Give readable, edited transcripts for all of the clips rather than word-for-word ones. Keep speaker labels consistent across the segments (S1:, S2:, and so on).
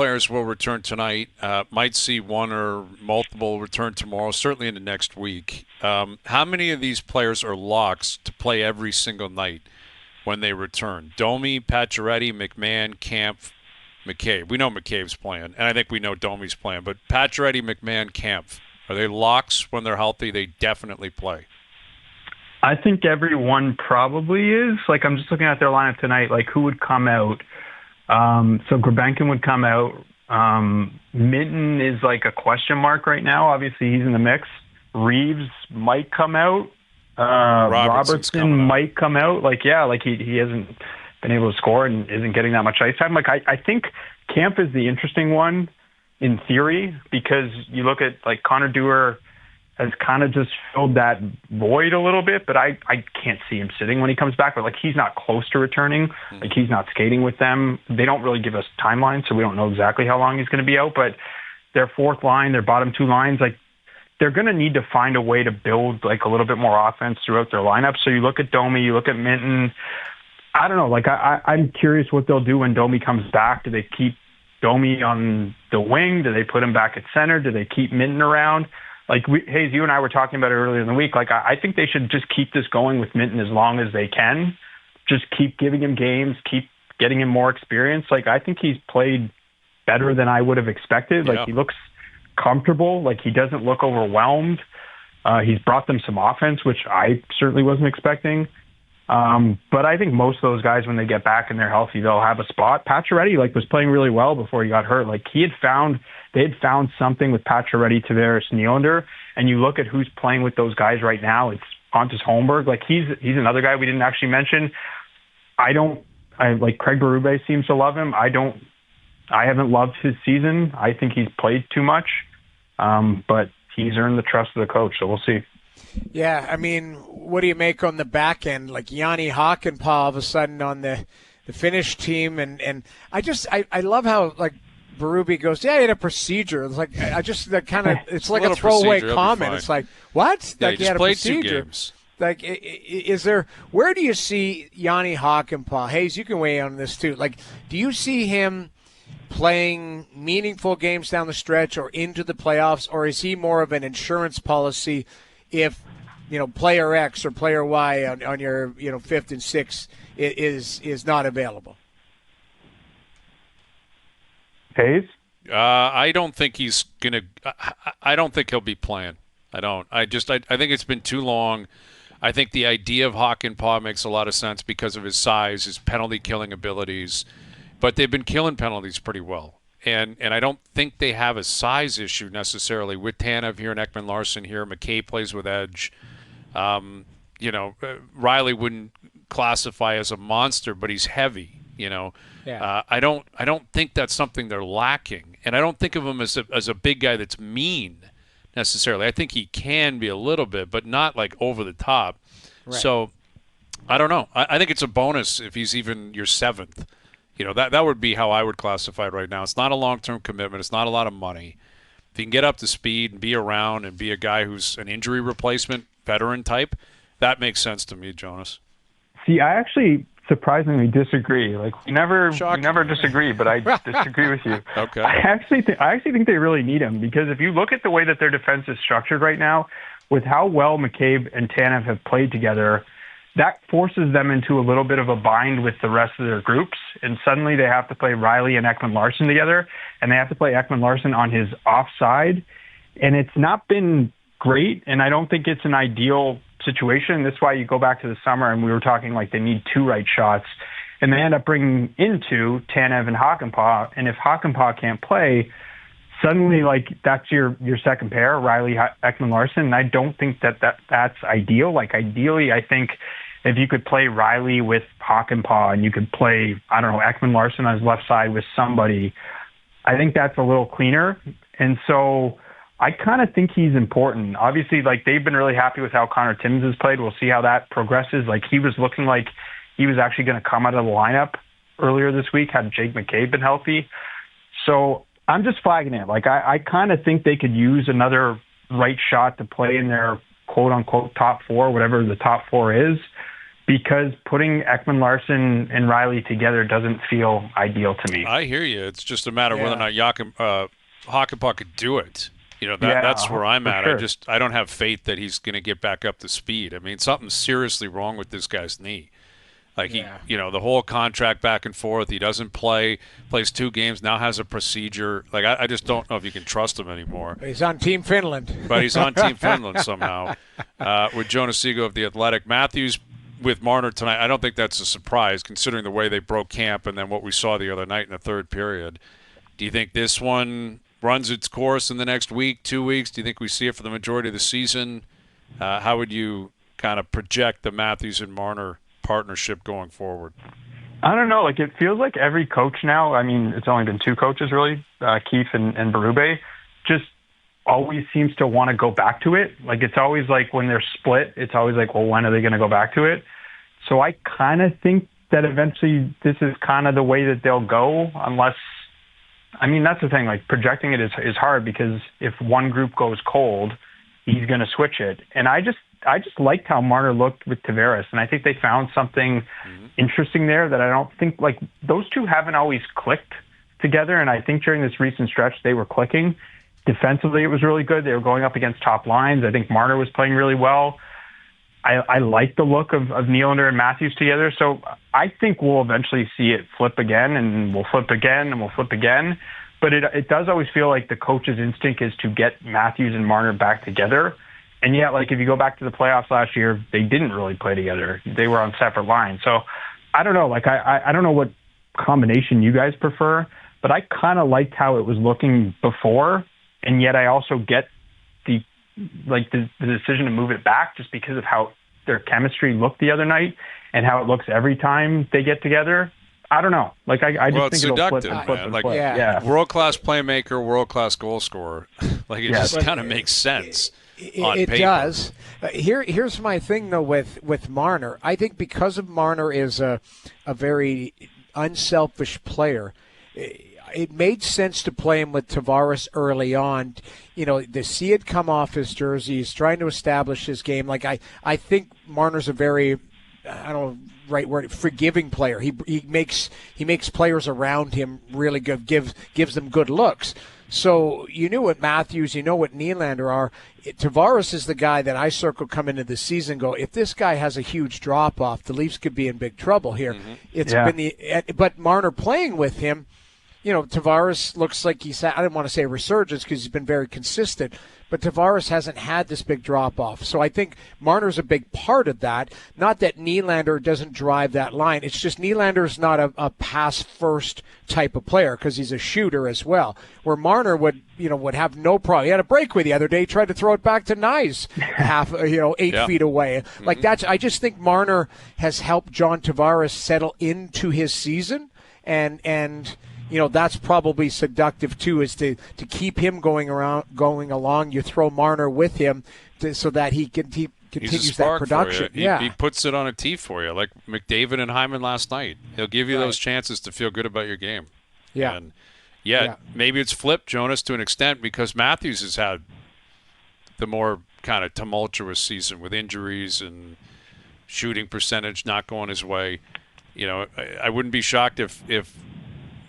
S1: players will return tonight. Might see one or multiple return tomorrow, certainly in the next week. How many of these players are locks to play every single night when they return? Domi, Pacioretty, McMahon, Camp, McCabe. We know McCabe's playing, and I think we know Domi's playing. But Pacioretty, McMahon, Camp, are they locks when they're healthy? They definitely play.
S2: I think everyone probably is. Like, I'm just looking at their lineup tonight. Like, who would come out? So Gulbenkian would come out. Minton is like a question mark right now. Obviously, he's in the mix. Reeves might come out. Robertson might come out. Like, yeah, like he hasn't been able to score and isn't getting that much ice time. Like, I think Camp is the interesting one in theory, because you look at, like, Connor Dewar has kind of just filled that void a little bit, but I can't see him sitting when he comes back. But, like, he's not close to returning. Like, he's not skating with them. They don't really give us timelines, so we don't know exactly how long he's going to be out. But their fourth line, their bottom two lines, like, they're going to need to find a way to build, like, a little bit more offense throughout their lineup. So you look at Domi, you look at Minton. I don't know. Like, I'm curious what they'll do when Domi comes back. Do they keep Domi on the wing? Do they put him back at center? Do they keep Minton around? Like, Hayes, you and I were talking about it earlier in the week. Like, I think they should just keep this going with Minton as long as they can. Just keep giving him games, keep getting him more experience. Like, I think he's played better than I would have expected.
S1: Yeah.
S2: Like, he looks comfortable. Like, he doesn't look overwhelmed. He's brought them some offense, which I certainly wasn't expecting. But I think most of those guys, when they get back and they're healthy, they'll have a spot. Pacioretty, like, was playing really well before he got hurt. Like, they had found something with Pacioretty, Tavares, Nylander, and you look at who's playing with those guys right now. It's Pontus Holmberg. Like, he's another guy we didn't actually mention. I like, Craig Berube seems to love him. I haven't loved his season. I think he's played too much, but he's earned the trust of the coach, so we'll see.
S3: Yeah, I mean, what do you make on the back end? Like, Yanni Hakanpää all of a sudden on the Finnish team, and I love how, like, Berube goes, yeah, he had a procedure. It's like, that kind of, it's like a throwaway comment. It's like, what?
S1: Yeah,
S3: like,
S1: he
S3: had
S1: just
S3: a
S1: played
S3: procedure.
S1: 2 games.
S3: Like, where do you see Yanni Hakanpää? Hayes, you can weigh in on this too. Like, do you see him playing meaningful games down the stretch or into the playoffs, or is he more of an insurance policy if, player X or player Y on your, fifth and sixth is not available?
S2: Hayes?
S1: I don't think he's going to – I don't think he'll be playing. I don't. I think it's been too long. I think the idea of Hakanpää makes a lot of sense because of his size, his penalty-killing abilities. But they've been killing penalties pretty well. And I don't think they have a size issue necessarily with Tanev here and Ekman-Larsson here. McKay plays with edge. Riley wouldn't classify as a monster, but he's heavy.
S3: Yeah.
S1: I don't think that's something they're lacking, and I don't think of him as a big guy that's mean necessarily. I think he can be a little bit, but not like over the top.
S3: Right.
S1: So I don't know. I think it's a bonus if he's even your seventh. That would be how I would classify it right now. It's not a long-term commitment. It's not a lot of money. If he can get up to speed and be around and be a guy who's an injury replacement, veteran type, that makes sense to me, Jonas.
S2: See, I actually surprisingly disagree. Like, we never disagree, but I disagree with you.
S1: Okay.
S2: I actually think they really need him, because if you look at the way that their defense is structured right now, with how well McCabe and Tanev have played together, that forces them into a little bit of a bind with the rest of their groups, and suddenly they have to play Riley and Ekman-Larsson together, and they have to play Ekman-Larsson on his offside, and it's not been great, and I don't think it's an ideal situation. That's why you go back to the summer, and we were talking like they need 2 right shots, and they end up bringing into Tanev and Hakanpää, and if Hakanpää can't play, suddenly, like, that's your second pair, Riley, Ekman-Larsson, and I don't think that's ideal. Like, ideally, I think if you could play Riley with Hakanpää and you could play, I don't know, Ekman-Larsson on his left side with somebody, I think that's a little cleaner. And so I kind of think he's important. Obviously, like, they've been really happy with how Connor Timmins has played. We'll see how that progresses. Like, he was looking like he was actually going to come out of the lineup earlier this week had Jake McCabe been healthy. So I'm just flagging it. Like, I kind of think they could use another right shot to play in their quote-unquote top 4, whatever the top 4 is, because putting Ekman Larson and Riley together doesn't feel ideal to me.
S1: I hear you. It's just a matter of whether or not Hakanpää could do it. That's where I'm at.
S2: Sure.
S1: I don't have faith that he's going to get back up to speed. I mean, something's seriously wrong with this guy's knee. Like the whole contract back and forth. He doesn't play. Plays 2 games now. Has a procedure. Like I just don't know if you can trust him anymore.
S3: He's on Team Finland.
S1: But he's on Team Finland somehow with Jonas Siegel of the Athletic. Matthews with Marner tonight. I don't think that's a surprise considering the way they broke camp and then what we saw the other night in the third period. Do you think this one runs its course in the next week, 2 weeks? Do you think we see it for the majority of the season? How would you kind of project the Matthews and Marner partnership going forward?
S2: I don't know. Like, it feels like every coach now, I mean, it's only been 2 coaches really, Keefe and Berube, just always seems to want to go back to it. Like, it's always like when they're split, it's always like, well, when are they going to go back to it? So I kind of think that eventually this is kind of the way that they'll go, unless, I mean, that's the thing, like projecting it is hard because if one group goes cold, he's going to switch it. And I just liked how Marner looked with Tavares, and I think they found something interesting there that I don't think, like, those two haven't always clicked together, and I think during this recent stretch they were clicking. Defensively, it was really good. They were going up against top lines. I think Marner was playing really well. I like the look of Nylander and Matthews together, so I think we'll eventually see it flip again, and we'll flip again, and we'll flip again. But it does always feel like the coach's instinct is to get Matthews and Marner back together. And yet, like, if you go back to the playoffs last year, they didn't really play together. They were on separate lines. So I don't know. Like, I don't know what combination you guys prefer, but I kind of liked how it was looking before. And yet I also get the decision to move it back just because of how their chemistry looked the other night and how it looks every time they get together. I don't know. Like, I just think it'll flip and flip and flip. Yeah.
S1: World-class playmaker, world-class goal scorer. Like, it just kind of makes sense. It
S3: does. Here's my thing, though, with Marner. I think because of Marner is a very unselfish player, it made sense to play him with Tavares early on. You know, to see it come off his jersey, he's trying to establish his game. Like, I think Marner's a very, I don't know, right word, forgiving player. He makes players around him really good, gives them good looks. So you knew what Matthews, you know what Nylander are. Tavares is the guy that I circle come into the season and go, if this guy has a huge drop-off, the Leafs could be in big trouble here. But Marner playing with him, you know, Tavares looks like he's had, I didn't want to say a resurgence because he's been very consistent, but Tavares hasn't had this big drop-off. So I think Marner's a big part of that. Not that Nylander doesn't drive that line. It's just Nylander's not a pass-first type of player because he's a shooter as well, where Marner would have no problem. He had a breakaway the other day, tried to throw it back to Nyes 8 feet away. Like, I just think Marner has helped John Tavares settle into his season, and you know, that's probably seductive too, is to keep him going along. You throw Marner with him so that he continues that production.
S1: He puts it on a tee for you, like McDavid and Hyman last night. He'll give you those chances to feel good about your game.
S3: Yeah.
S1: And maybe it's flipped, Jonas, to an extent, because Matthews has had the more kind of tumultuous season with injuries and shooting percentage not going his way. You know, I wouldn't be shocked if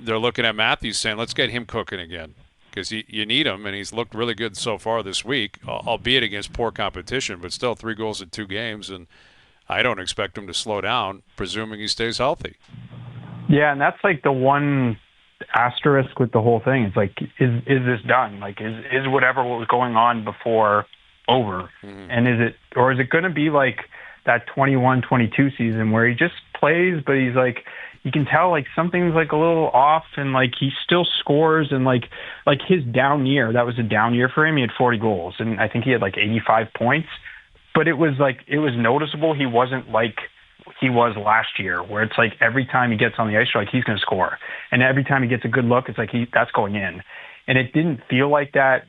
S1: they're looking at Matthews saying, let's get him cooking again, because you need him, and he's looked really good so far this week, albeit against poor competition, but still 3 goals in 2 games, and I don't expect him to slow down, presuming he stays healthy.
S2: Yeah, and that's like the one asterisk with the whole thing. It's like, is this done? Like, is whatever what was going on before over? Mm-hmm. And is it going to be like that 21-22 season where he just plays, but he's like, you can tell like something's like a little off, and like he still scores, and like his down year, that was a down year for him. He had 40 goals, and I think he had like 85 points, but it was noticeable. He wasn't like he was last year, where it's like every time he gets on the ice, like he's going to score, and every time he gets a good look, it's like that's going in. And it didn't feel like that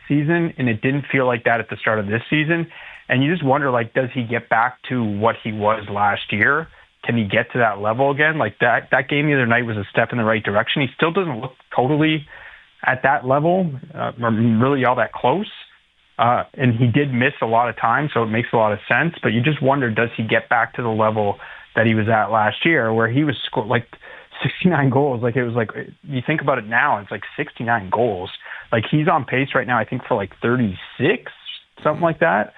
S2: season, and it didn't feel like that at the start of this season. And you just wonder, like, does he get back to what he was last year? Can he get to that level again? Like that game the other night was a step in the right direction. He still doesn't look totally at that level, or really all that close. And he did miss a lot of time, so it makes a lot of sense. But you just wonder, does he get back to the level that he was at last year, where he was like 69 goals? Like, it was like, you think about it now, it's like 69 goals. Like, he's on pace right now, I think, for like 36, something like that.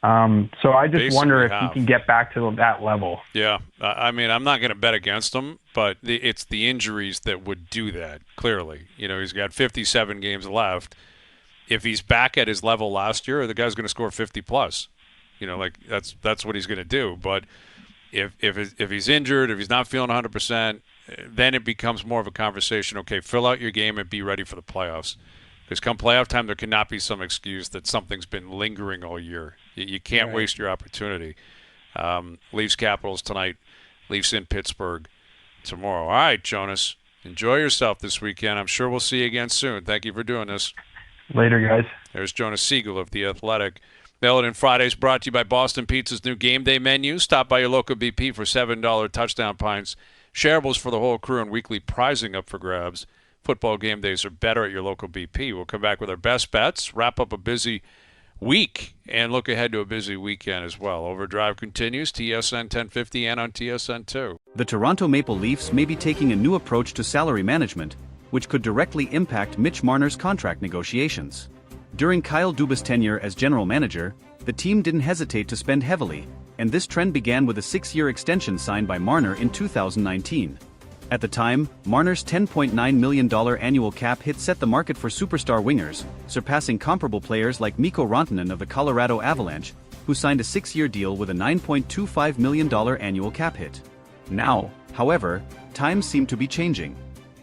S2: So I just
S1: Basically
S2: wonder if
S1: half.
S2: he can get back to that level.
S1: Yeah, I mean, I'm not going to bet against him, but it's the injuries that would do that, clearly. You know, he's got 57 games left. If he's back at his level last year, the guy's going to score 50+. You know, like, that's what he's going to do. But if he's injured, if he's not feeling 100%, then it becomes more of a conversation. Okay, fill out your game and be ready for the playoffs. Because come playoff time, there cannot be some excuse that something's been lingering all year. You can't waste your opportunity. Leafs Capitals tonight. Leafs in Pittsburgh tomorrow. All right, Jonas. Enjoy yourself this weekend. I'm sure we'll see you again soon. Thank you for doing this.
S2: Later, guys.
S1: There's Jonas Siegel of The Athletic. Mail It In Fridays brought to you by Boston Pizza's new game day menu. Stop by your local BP for $7 touchdown pints, shareables for the whole crew, and weekly prizing up for grabs. Football game days are better at your local BP. We'll come back with our best bets, wrap up a busy week, and look ahead to a busy weekend as well. Overdrive continues, TSN 1050 and on TSN 2.
S4: The Toronto Maple Leafs may be taking a new approach to salary management, which could directly impact Mitch Marner's contract negotiations. During Kyle Dubas' tenure as general manager, the team didn't hesitate to spend heavily, and this trend began with a 6-year extension signed by Marner in 2019. At the time, Marner's $10.9 million annual cap hit set the market for superstar wingers, surpassing comparable players like Mikko Rantanen of the Colorado Avalanche, who signed a 6-year deal with a $9.25 million annual cap hit. Now, however, times seem to be changing.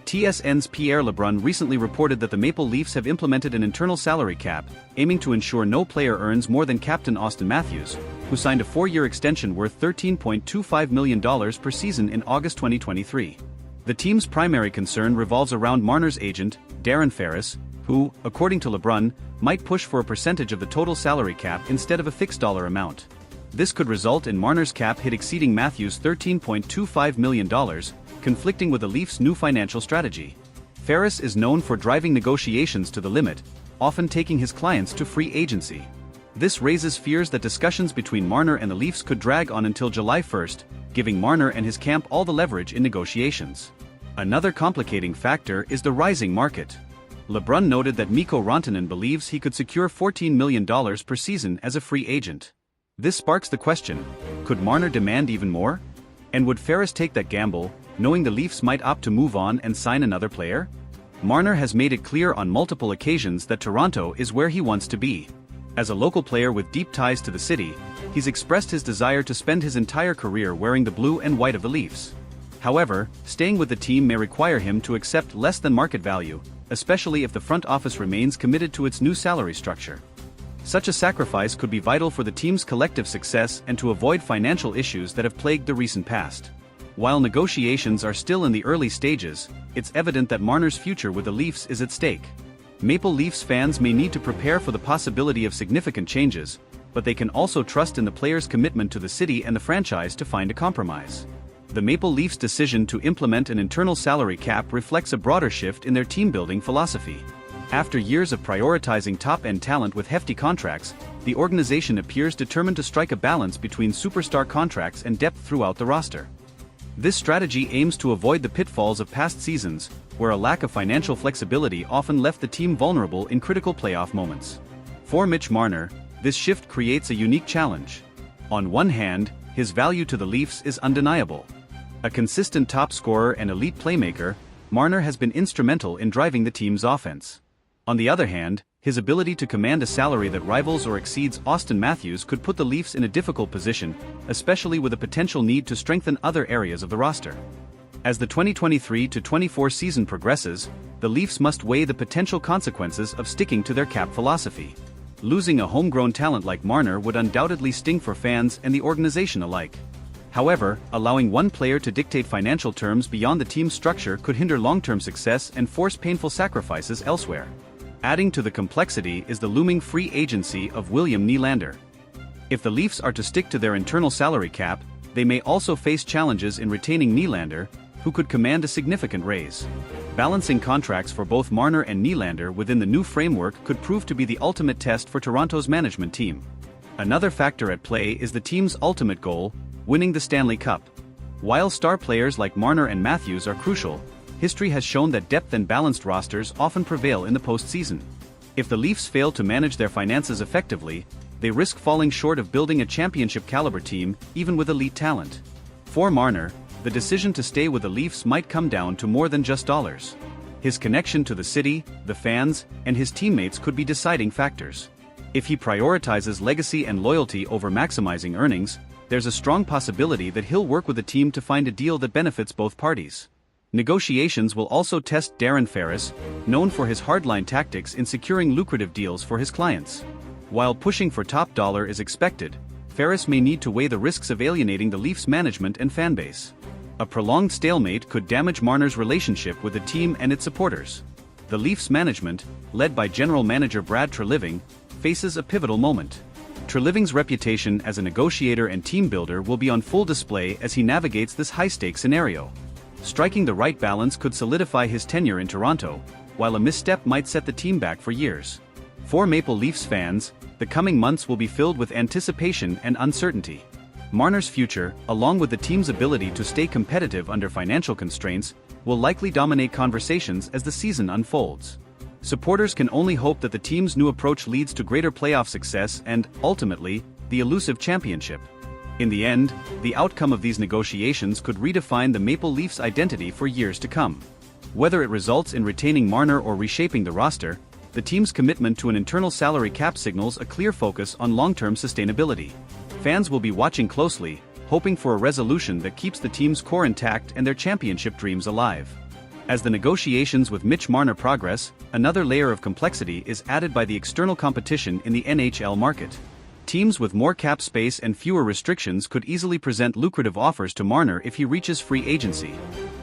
S4: TSN's Pierre LeBrun recently reported that the Maple Leafs have implemented an internal salary cap, aiming to ensure no player earns more than captain Austin Matthews, who signed a 4-year extension worth $13.25 million per season in August 2023. The team's primary concern revolves around Marner's agent, Darren Ferris, who, according to LeBrun, might push for a percentage of the total salary cap instead of a fixed dollar amount. This could result in Marner's cap hit exceeding Matthews' $13.25 million, conflicting with the Leafs' new financial strategy. Ferris is known for driving negotiations to the limit, often taking his clients to free agency. This raises fears that discussions between Marner and the Leafs could drag on until July 1st, giving Marner and his camp all the leverage in negotiations. Another complicating factor is the rising market. LeBrun noted that Mikko Rantanen believes he could secure $14 million per season as a free agent. This sparks the question, could Marner demand even more? And would Ferris take that gamble, knowing the Leafs might opt to move on and sign another player? Marner has made it clear on multiple occasions that Toronto is where he wants to be. As a local player with deep ties to the city, he's expressed his desire to spend his entire career wearing the blue and white of the Leafs. However, staying with the team may require him to accept less than market value, especially if the front office remains committed to its new salary structure. Such a sacrifice could be vital for the team's collective success and to avoid financial issues that have plagued the recent past. While negotiations are still in the early stages, it's evident that Marner's future with the Leafs is at stake. Maple Leafs fans may need to prepare for the possibility of significant changes, but they can also trust in the player's commitment to the city and the franchise to find a compromise. The Maple Leafs' decision to implement an internal salary cap reflects a broader shift in their team-building philosophy. After years of prioritizing top-end talent with hefty contracts, the organization appears determined to strike a balance between superstar contracts and depth throughout the roster. This strategy aims to avoid the pitfalls of past seasons, where a lack of financial flexibility often left the team vulnerable in critical playoff moments. For Mitch Marner, this shift creates a unique challenge. On one hand, his value to the Leafs is undeniable. A consistent top scorer and elite playmaker, Marner has been instrumental in driving the team's offense. On the other hand, his ability to command a salary that rivals or exceeds Austin Matthews could put the Leafs in a difficult position, especially with a potential need to strengthen other areas of the roster. As the 2023-24 season progresses, the Leafs must weigh the potential consequences of sticking to their cap philosophy. Losing a homegrown talent like Marner would undoubtedly sting for fans and the organization alike. However, allowing one player to dictate financial terms beyond the team's structure could hinder long-term success and force painful sacrifices elsewhere. Adding to the complexity is the looming free agency of William Nylander. If the Leafs are to stick to their internal salary cap, they may also face challenges in retaining Nylander, who could command a significant raise. Balancing contracts for both Marner and Nylander within the new framework could prove to be the ultimate test for Toronto's management team. Another factor at play is the team's ultimate goal, winning the Stanley Cup. While star players like Marner and Matthews are crucial, history has shown that depth and balanced rosters often prevail in the postseason. If the Leafs fail to manage their finances effectively, they risk falling short of building a championship-caliber team, even with elite talent. For Marner, the decision to stay with the Leafs might come down to more than just dollars. His connection to the city, the fans, and his teammates could be deciding factors. If he prioritizes legacy and loyalty over maximizing earnings, there's a strong possibility that he'll work with the team to find a deal that benefits both parties. Negotiations will also test Darren Ferris, known for his hardline tactics in securing lucrative deals for his clients. While pushing for top dollar is expected, Ferris may need to weigh the risks of alienating the Leafs management and fanbase. A prolonged stalemate could damage Marner's relationship with the team and its supporters. The Leafs management, led by general manager Brad Treliving, faces a pivotal moment. Treliving's reputation as a negotiator and team builder will be on full display as he navigates this high-stakes scenario. Striking the right balance could solidify his tenure in Toronto, while a misstep might set the team back for years. For Maple Leafs fans, the coming months will be filled with anticipation and uncertainty. Marner's future, along with the team's ability to stay competitive under financial constraints, will likely dominate conversations as the season unfolds. Supporters can only hope that the team's new approach leads to greater playoff success and, ultimately, the elusive championship. In the end, the outcome of these negotiations could redefine the Maple Leafs' identity for years to come. Whether it results in retaining Marner or reshaping the roster, the team's commitment to an internal salary cap signals a clear focus on long-term sustainability. Fans will be watching closely, hoping for a resolution that keeps the team's core intact and their championship dreams alive. As the negotiations with Mitch Marner progress, another layer of complexity is added by the external competition in the NHL market. Teams with more cap space and fewer restrictions could easily present lucrative offers to Marner if he reaches free agency.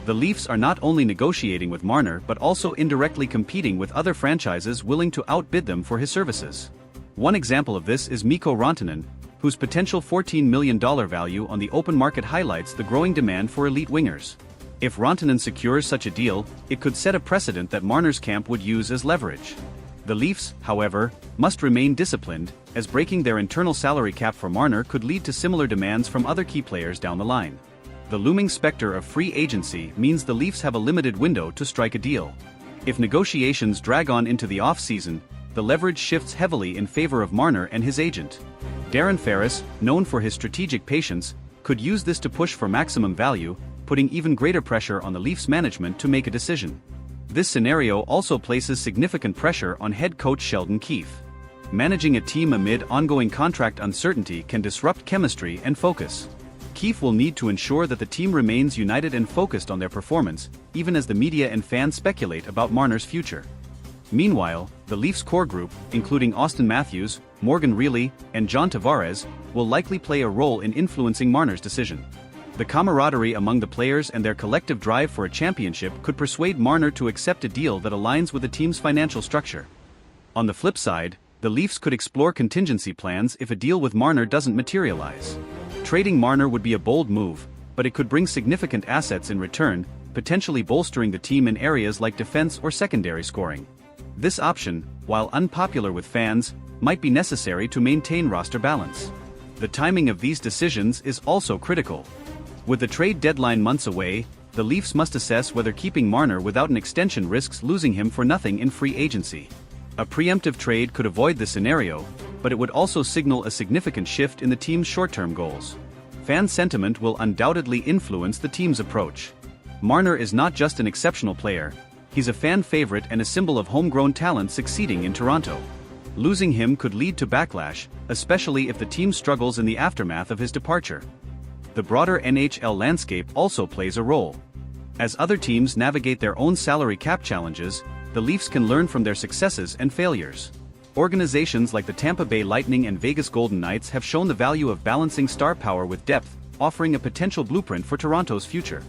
S4: The Leafs are not only negotiating with Marner but also indirectly competing with other franchises willing to outbid them for his services. One example of this is Mikko Rantanen, whose potential $14 million value on the open market highlights the growing demand for elite wingers. If Rantanen secures such a deal, it could set a precedent that Marner's camp would use as leverage. The Leafs, however, must remain disciplined, as breaking their internal salary cap for Marner could lead to similar demands from other key players down the line. The looming specter of free agency means the Leafs have a limited window to strike a deal. If negotiations drag on into the off-season, the leverage shifts heavily in favor of Marner and his agent. Darren Ferris, known for his strategic patience, could use this to push for maximum value, putting even greater pressure on the Leafs management to make a decision. This scenario also places significant pressure on head coach Sheldon Keefe. Managing a team amid ongoing contract uncertainty can disrupt chemistry and focus. Keefe will need to ensure that the team remains united and focused on their performance, even as the media and fans speculate about Marner's future. Meanwhile, the Leafs core group, including Auston Matthews, Morgan Rielly, and John Tavares, will likely play a role in influencing Marner's decision. The camaraderie among the players and their collective drive for a championship could persuade Marner to accept a deal that aligns with the team's financial structure. On the flip side, the Leafs could explore contingency plans if a deal with Marner doesn't materialize. Trading Marner would be a bold move, but it could bring significant assets in return, potentially bolstering the team in areas like defense or secondary scoring. This option, while unpopular with fans, might be necessary to maintain roster balance. The timing of these decisions is also critical. With the trade deadline months away, the Leafs must assess whether keeping Marner without an extension risks losing him for nothing in free agency. A preemptive trade could avoid this scenario, but it would also signal a significant shift in the team's short-term goals. Fan sentiment will undoubtedly influence the team's approach. Marner is not just an exceptional player, he's a fan favorite and a symbol of homegrown talent succeeding in Toronto. Losing him could lead to backlash, especially if the team struggles in the aftermath of his departure. The broader NHL landscape also plays a role. As other teams navigate their own salary cap challenges, the Leafs can learn from their successes and failures. Organizations like the Tampa Bay Lightning and Vegas Golden Knights have shown the value of balancing star power with depth, offering a potential blueprint for Toronto's future.